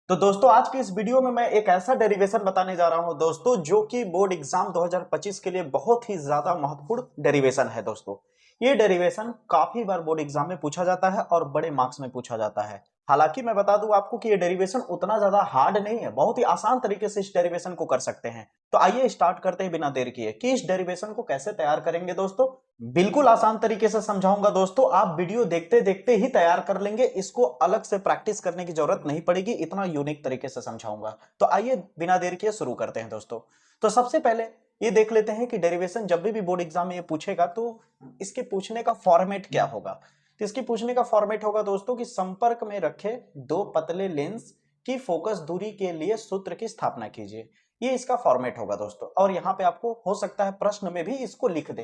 तो दोस्तों आज की इस वीडियो में मैं एक ऐसा डेरिवेशन बताने जा रहा हूं दोस्तों जो कि बोर्ड एग्जाम 2025 के लिए बहुत ही ज्यादा महत्वपूर्ण डेरिवेशन है दोस्तों। ये डेरिवेशन काफी बार बोर्ड एग्जाम में पूछा जाता है और बड़े मार्क्स में पूछा जाता है। हालांकि मैं बता दूं आपको कि ये डेरिवेशन उतना ज्यादा हार्ड नहीं है, बहुत ही आसान तरीके से इस डेरिवेशन को कर सकते हैं। तो आइए स्टार्ट करते हैं बिना देर किए कि इस डेरिवेशन को कैसे तैयार करेंगे दोस्तों। बिल्कुल आसान तरीके से समझाऊंगा दोस्तों, आप वीडियो देखते देखते ही तैयार कर लेंगे, इसको अलग से प्रैक्टिस करने की जरूरत नहीं पड़ेगी, इतना यूनिक तरीके से समझाऊंगा। तो आइए बिना देर किए शुरू करते हैं दोस्तों। तो सबसे पहले ये देख लेते हैं कि डेरिवेशन जब भी बोर्ड एग्जाम में ये पूछेगा तो इसके पूछने का फॉर्मेट क्या होगा। तो इसकी पूछने का फॉर्मेट होगा दोस्तों कि संपर्क में रखे दो पतले लेंस की फोकस दूरी के लिए सूत्र की स्थापना कीजिए। ये इसका फॉर्मेट होगा दोस्तों, और यहाँ पे आपको हो सकता है प्रश्न में भी इसको लिख दे,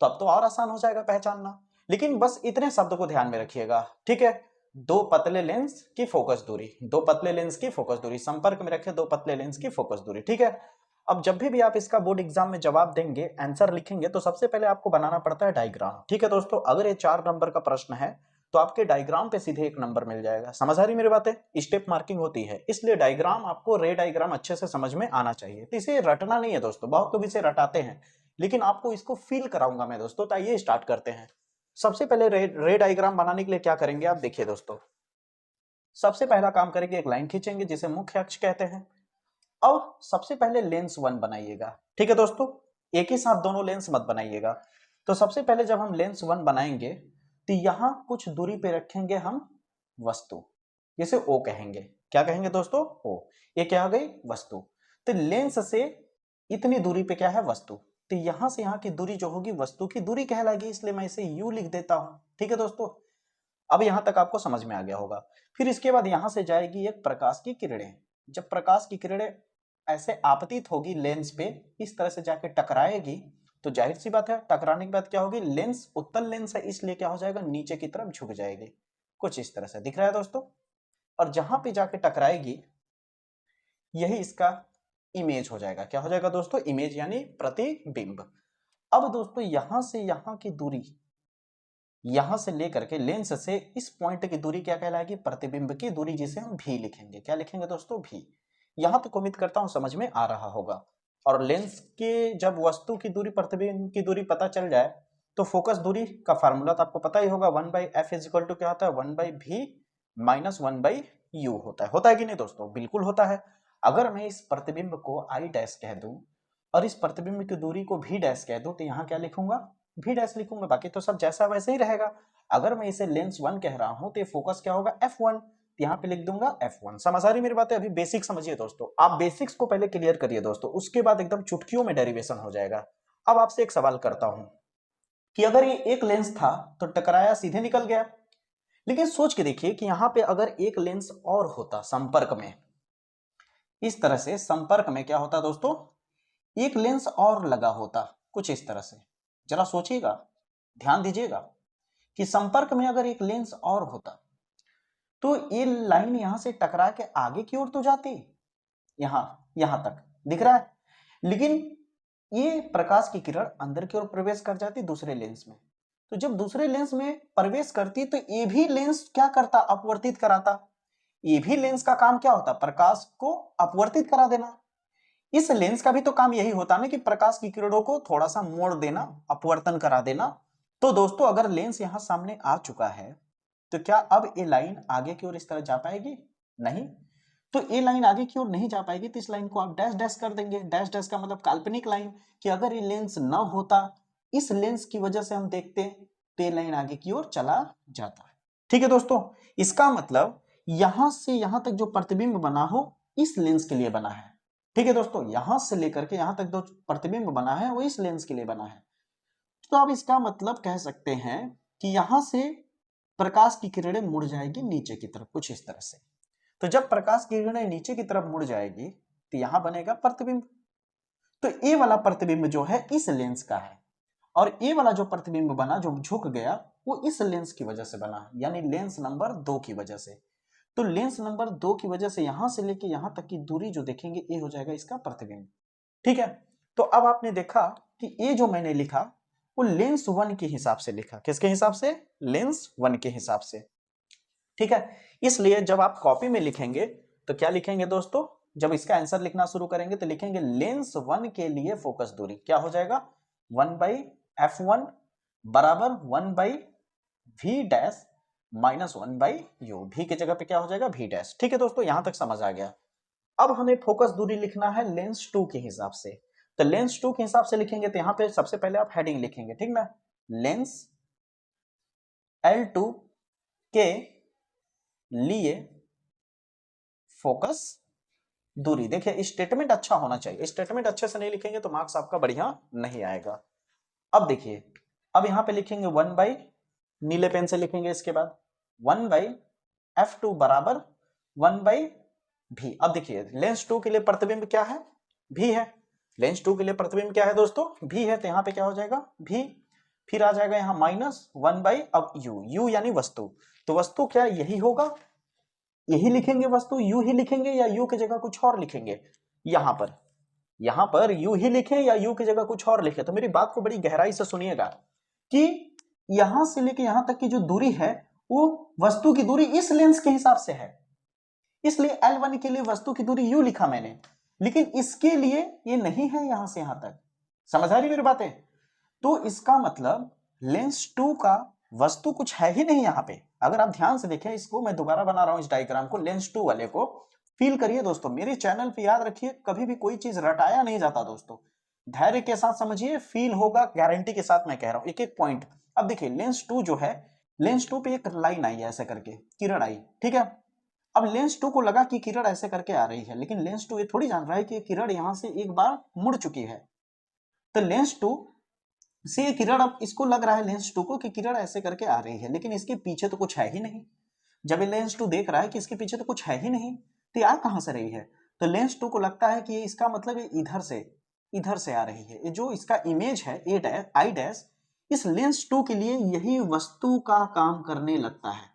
तो अब तो और आसान हो जाएगा पहचानना। लेकिन बस इतने शब्द को ध्यान में रखिएगा, ठीक है। दो पतले लेंस की फोकस दूरी, दो पतले लेंस की फोकस दूरी, संपर्क में रखे दो पतले लेंस की फोकस दूरी, ठीक है। अब जब भी आप इसका बोर्ड एग्जाम में जवाब देंगे, आंसर लिखेंगे, तो सबसे पहले आपको बनाना पड़ता है डायग्राम, ठीक है दोस्तों। अगर ये 4 नंबर का प्रश्न है तो आपके डायग्राम पे सीधे 1 नंबर मिल जाएगा। समझ आ रही मेरी बातें? स्टेप मार्किंग होती है, इसलिए डायग्राम आपको रे डायग्राम अच्छे से समझ में आना चाहिए। तो इसे रटना नहीं है दोस्तों, बहुत लोग इसे रटाते हैं, लेकिन आपको इसको फील कराऊंगा मैं दोस्तों। तो आइए स्टार्ट करते हैं। सबसे पहले रे डायग्राम बनाने के लिए क्या करेंगे आप देखिए दोस्तों। सबसे पहला काम करेंगे, एक लाइन खींचेंगे जिसे मुख्य अक्ष कहते हैं। अब सबसे पहले लेंस 1 बनाइएगा, ठीक है दोस्तों। एक ही साथ दोनों लेंस मत बनाइएगा। तो सबसे पहले जब हम लेंस 1 बनाएंगे तो यहां कुछ दूरी पे रखेंगे हम वस्तु, जिसे ओ कहेंगे। क्या कहेंगे दोस्तों? ओ। ये क्या हो गई? वस्तु। तो लेंस से इतनी दूरी पे क्या है? वस्तु। तो यहां से यहां की दूरी जो होगी वस्तु की दूरी कहलाएगी, इसलिए मैं इसे यू लिख देता हूं, ठीक है दोस्तों। अब यहां तक आपको समझ में आ गया होगा। फिर इसके बाद यहां से जाएगी एक प्रकाश की किरणें। जब प्रकाश की किरणें ऐसे आपतित होगी लेंस पे, इस तरह से जाके टकराएगी, तो जाहिर सी बात है टकराने के बाद क्या होगी? लेंस उत्तल लेंस है, इसलिए क्या हो जाएगा? नीचे की तरफ झुक जाएगी, कुछ इस तरह से दिख रहा है दोस्तों। और जहां पे जाके टकराएगी यही इसका इमेज हो जाएगा। क्या हो जाएगा दोस्तों? इमेज यानी प्रतिबिंब। अब दोस्तों यहां से यहां की दूरी, यहां से लेकर के लेंस से इस पॉइंट की दूरी क्या कहलाएगी? प्रतिबिंब की दूरी, जिसे हम भी लिखेंगे। क्या लिखेंगे दोस्तों? भी। यहां तक उम्मीद करता हूं समझ में आ रहा होगा। और लेंस के जब वस्तु की दूरी प्रतिबिंब की दूरी पता चल जाए तो फोकस दूरी का फार्मूला तो आपको पता ही होगा, 1/f इज इक्वल टू क्या होता है? 1/v माइनस 1/u होता है कि नहीं दोस्तों? बिल्कुल होता है। अगर मैं इस प्रतिबिंब को आई डैश कह दूं और इस प्रतिबिंब की दूरी को भी डैश कह दूं, तो यहाँ क्या लिखूंगा? भी डैश लिखूंगा, बाकी तो सब जैसा वैसे ही रहेगा। अगर मैं इसे लेंस 1 कह रहा हूं तो ये फोकस क्या होगा? f1, यहाँ पे लिख दूंगा f1। समझ आ रही मेरी बातें? अभी बेसिक समझिए दोस्तों, आप बेसिक्स को पहले क्लियर करिए दोस्तों, उसके बाद एकदम चुटकियों में डेरिवेशन हो जाएगा। अब आपसे एक सवाल करता हूं कि अगर ये एक लेंस था तो टकराया सीधे निकल गया, लेकिन सोच के देखिए कि यहां पे अगर एक लेंस और होता संपर्क में, इस तरह से संपर्क में क्या होता दोस्तों? एक लेंस और लगा होता कुछ इस तरह से। जरा सोचिएगा, ध्यान दीजिएगा कि संपर्क में अगर एक लेंस और होता तो ये लाइन यहां से टकरा के आगे की ओर तो जाती, यहां तक दिख रहा है, लेकिन ये प्रकाश की किरण अंदर की ओर प्रवेश कर जाती दूसरे लेंस में। तो जब दूसरे लेंस में प्रवेश करती तो ये भी लेंस क्या करता? अपवर्तित कराता। ये भी लेंस का काम क्या होता? प्रकाश को अपवर्तित करा देना। इस लेंस का भी तो काम यही होता ना कि प्रकाश की किरणों को थोड़ा सा मोड़ देना, अपवर्तन करा देना। तो दोस्तों अगर लेंस यहां सामने आ चुका है तो क्या अब ये लाइन आगे की ओर इस तरह जा पाएगी? नहीं। तो ये लाइन आगे की ओर नहीं जा पाएगी, तो इस लाइन को आप डैश डैश कर देंगे। डैश डैश का मतलब काल्पनिक लाइन, कि अगर ये लेंस न होता, इस लेंस की वजह से हम देखते तो ये लाइन आगे की ओर चला जाता है। ठीक है दोस्तों, इसका मतलब यहां से यहां तक जो प्रतिबिंब बना हो इस लेंस के लिए बना है। ठीक है दोस्तों, यहां से लेकर के यहां तक जो प्रतिबिंब बना है वो इस लेंस के लिए बना है। तो आप इसका मतलब कह सकते हैं कि यहां से प्रकाश की किरणें मुड़ जाएगी नीचे की तरफ, कुछ इस तरह से। तो जब प्रकाश की किरणें नीचे की तरफ मुड़ जाएगी तो यहां बनेगा प्रतिबिंब। तो ए वाला प्रतिबिंब जो है इस लेंस का है, और ए वाला जो प्रतिबिंब बना जो झुक गया वो इस लेंस की वजह से बना, यानी लेंस नंबर 2 की वजह से। तो लेंस नंबर 2 की वजह से यहां से लेके यहां तक की दूरी जो देखेंगे ये हो जाएगा इसका प्रतिबिंब। ठीक है। तो अब आपने देखा कि ये जो मैंने लिखा वो लेंस 1 के हिसाब से लिखा। किसके हिसाब से? लेंस 1 के हिसाब से। ठीक है। इसलिए जब आप कॉपी में लिखेंगे तो क्या लिखेंगे दोस्तों, जब इसका आंसर लिखना शुरू करेंगे तो लिखेंगे लेंस 1 के लिए फोकस दूरी क्या हो जाएगा, 1/f1 बराबर 1/v dash minus 1/u। v की जगह पे क्या हो जाएगा, v डैश। ठीक है दोस्तों, यहां तक समझ आ गया। अब हमें फोकस दूरी लिखना है लेंस 2 के हिसाब से। तो लेंस 2 के हिसाब से लिखेंगे तो यहां पे सबसे पहले आप हेडिंग लिखेंगे, ठीक ना, लेंस L2 के लिए फोकस दूरी। देखिए स्टेटमेंट अच्छा होना चाहिए, स्टेटमेंट अच्छे से नहीं लिखेंगे तो मार्क्स आपका बढ़िया नहीं आएगा। अब देखिए, अब यहां पे लिखेंगे 1 बाई, नीले पेन से लिखेंगे, इसके बाद 1/f2 बराबर 1/v। अब देखिए लेंस 2 के लिए प्रतिबिंब क्या है, v है। लेंस 2 के लिए प्रतिबिंब क्या है दोस्तों, v है। तो यहां पे क्या हो जाएगा, v, फिर आ जाएगा यहां -1 अब u यानी वस्तु। तो वस्तु क्या यही होगा, यही लिखेंगे वस्तु, यू ही लिखेंगे या यू की जगह कुछ और लिखेंगे। यहां पर यू ही लिखें या यू की जगह कुछ और लिखें। तो मेरी बात को बड़ी गहराई से सुनिएगा कि यहां से लेके यहां तक की जो दूरी है वो वस्तु की दूरी इस लेंस के हिसाब से है, इसलिए L1 के लिए वस्तु की दूरी यू लिखा मैंने, लेकिन इसके लिए ये नहीं है यहां से यहां तक। समझ आ रही मेरी बातें? तो इसका मतलब लेंस 2 का वस्तु कुछ है ही नहीं यहां पे। अगर आप ध्यान से देखें इसको, मैं दोबारा बना रहा हूं इस डायग्राम को, लेंस 2 वाले को फील करिए दोस्तों। मेरे चैनल पे याद रखिए कभी भी कोई चीज रटाया नहीं जाता दोस्तों, धैर्य के साथ समझिए, फील होगा, गारंटी के साथ मैं कह रहा हूं एक एक पॉइंट। अब देखिए लेंस 2 जो है, लेंस 2 पे एक लाइन आई है ऐसे करके, किरण आई, ठीक है। अब लेंस 2 को लगा कि किरण ऐसे करके आ रही है, लेकिन लेंस 2 ये थोड़ी जान रहा है कि किरण यहां से एक बार मुड़ चुकी है। तो लेंस 2 से किरण, अब इसको लग रहा है लेंस 2 को कि किरण ऐसे करके आ रही है, लेकिन इसके पीछे तो कुछ है ही नहीं। जब ये लेंस 2 देख रहा है कि इसके पीछे तो कुछ है ही नहीं, तो ये आ कहां से रही है, तो लेंस 2 को लगता है कि इसका मतलब ये इधर से आ रही है। ये जो इसका इमेज है ए डैश आई डैश, इस लेंस 2 के लिए यही वस्तु का काम करने लगता है।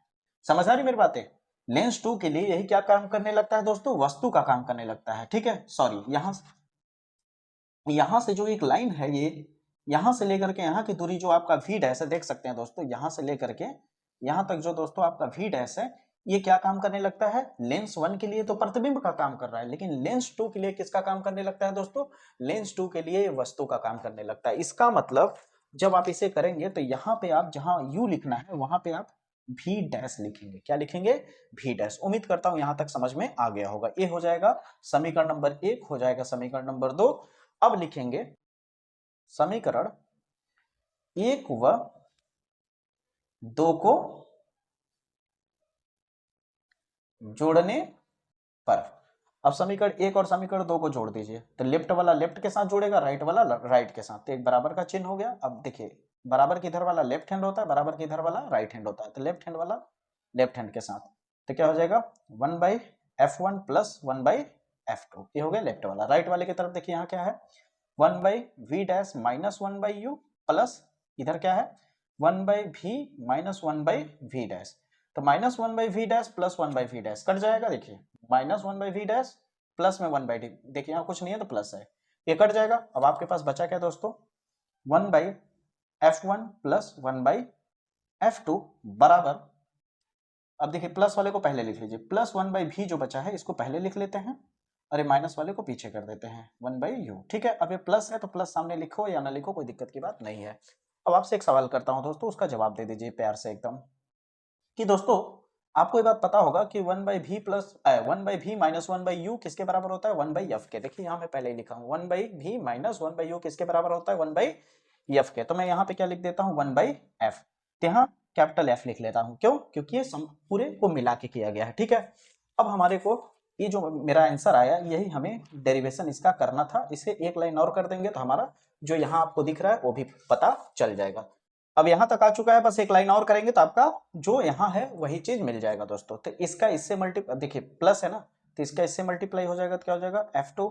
समझ आ रही मेरी बातें? लेंस 2 के लिए यही क्या काम करने लगता है दोस्तों, वस्तु का काम करने लगता है। ठीक है, सॉरी, यहां से जो एक लाइन है, ये यहां से लेकर के यहां की दूरी जो आपका v डैश है, देख सकते हैं दोस्तों, यहां से लेकर के यहां तक जो दोस्तों आपका v डैश है, ये क्या काम करने लगता है, लेंस 1 के लिए तो प्रतिबिंब का काम कर रहा है, लेकिन लेंस 2 के लिए किसका काम करने लगता है दोस्तों, लेंस 2 के लिए वस्तु का काम करने लगता है। इसका मतलब जब आप इसे करेंगे तो यहां पे आप जहां u लिखना है वहां पे आप v डैश लिखेंगे। क्या लिखेंगे, v डैश। उम्मीद करता हूं यहां तक समझ में आ गया होगा। ये हो जाएगा समीकरण नंबर 1, हो जाएगा समीकरण नंबर 2। अब लिखेंगे समीकरण 1 व 2 को जोड़ने पर। अब समीकरण 1 और समीकरण 2 को जोड़ दीजिए, तो लेफ्ट वाला लेफ्ट के साथ जोड़ेगा, राइट वाला राइट के साथ, तो एक बराबर का चिन्ह हो गया। अब देखिए बराबर किधर वाला लेफ्ट हैंड होता है, बराबर किधर वाला राइट हैंड होता है, तो लेफ्ट हैंड वाला लेफ्ट हैंड के साथ, तो क्या हो जाएगा 1/f1 प्लस 1/f2, ये हो गया लेफ्ट वाला। राइट वाले की तरफ देखिए यहाँ क्या है, 1/v dash minus 1/u plus इधर क्या है 1/v माइनस 1/v डैश। तो -1/v dash plus 1/v dash cut जाएगा। देखिए -1/v डैश प्लस में 1/d, देखिए यहाँ कुछ नहीं है तो प्लस है, ये कट जाएगा। अब आपके पास बचा क्या दोस्तों, 1/f1 प्लस 1/f2 बराबर, अब देखिए प्लस वाले को पहले लिख लीजिए, प्लस 1/v जो बचा है इसको पहले लिख लेते हैं, अरे माइनस वाले को पीछे कर देते हैं 1/u। ठीक है, अब ये प्लस है तो प्लस सामने लिखो या ना लिखो कोई दिक्कत की बात नहीं है। अब आपसे एक सवाल करता हूं दोस्तों, उसका जवाब दे दीजिए प्यार से एकदम, कि दोस्तों आपको ये बात पता होगा कि 1/v plus 1/v minus 1/u किसके बराबर होता है, 1/f के। देखिए यहाँ मैं पहले ही लिखा हूँ 1/v माइनस 1/u किसके बराबर होता है, 1/f के। तो मैं यहाँ पे क्या लिख देता हूँ 1/f, तो यहाँ कैपिटल F लिख लेता हूँ। क्यों, क्योंकि ये पूरे को मिला के किया गया है। ठीक है, अब हमारे को ये जो मेरा आंसर आया यही हमें डेरिवेशन इसका करना था। इसे एक लाइन और कर देंगे तो हमारा जो यहाँ आपको दिख रहा है वो भी पता चल जाएगा। अब यहां तक आ चुका है, बस एक लाइन और करेंगे तो आपका जो यहाँ है वही चीज मिल जाएगा दोस्तों। तो इसका इससे देखिए प्लस है ना, तो इसका इससे मल्टीप्लाई हो जाएगा तो क्या हो जाएगा f2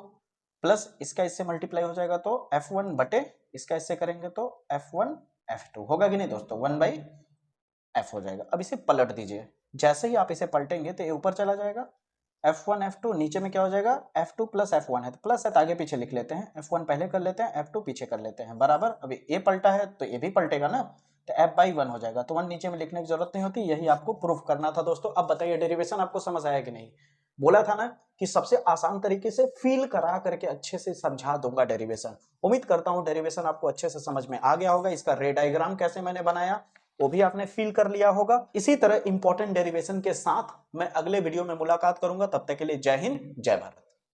प्लस इसका इससे मल्टीप्लाई हो जाएगा तो f1 बटे इसका इससे करेंगे तो f1 f2 होगा कि नहीं दोस्तों, 1/f हो जाएगा। अब इसे पलट दीजिए, जैसे ही आप इसे पलटेंगे तो ये ऊपर चला जाएगा, f1 f2 नीचे में क्या हो जाएगा f2 प्लस f1 है, तो प्लस है तो आगे पीछे लिख लेते हैं, f1 पहले कर लेते हैं f2 पीछे कर लेते हैं बराबर। अभी ए पलटा है तो ये भी पलटेगा ना, तो f/1 हो जाएगा, तो 1 नीचे में लिखने की जरूरत नहीं होती। यही आपको प्रूफ करना था दोस्तों। अब बताइए डेरिवेशन आपको समझ आया कि नहीं, बोला था ना कि सबसे आसान तरीके से फील करा करके अच्छे से समझा दूंगा डेरिवेशन। उम्मीद करता हूं डेरिवेशन आपको अच्छे से समझ में आ गया होगा। इसका रे डायग्राम कैसे मैंने बनाया वो भी आपने फील कर लिया होगा। इसी तरह इंपॉर्टेंट डेरिवेशन के साथ मैं अगले वीडियो में मुलाकात करूंगा। तब तक के लिए जय हिंद, जय भारत।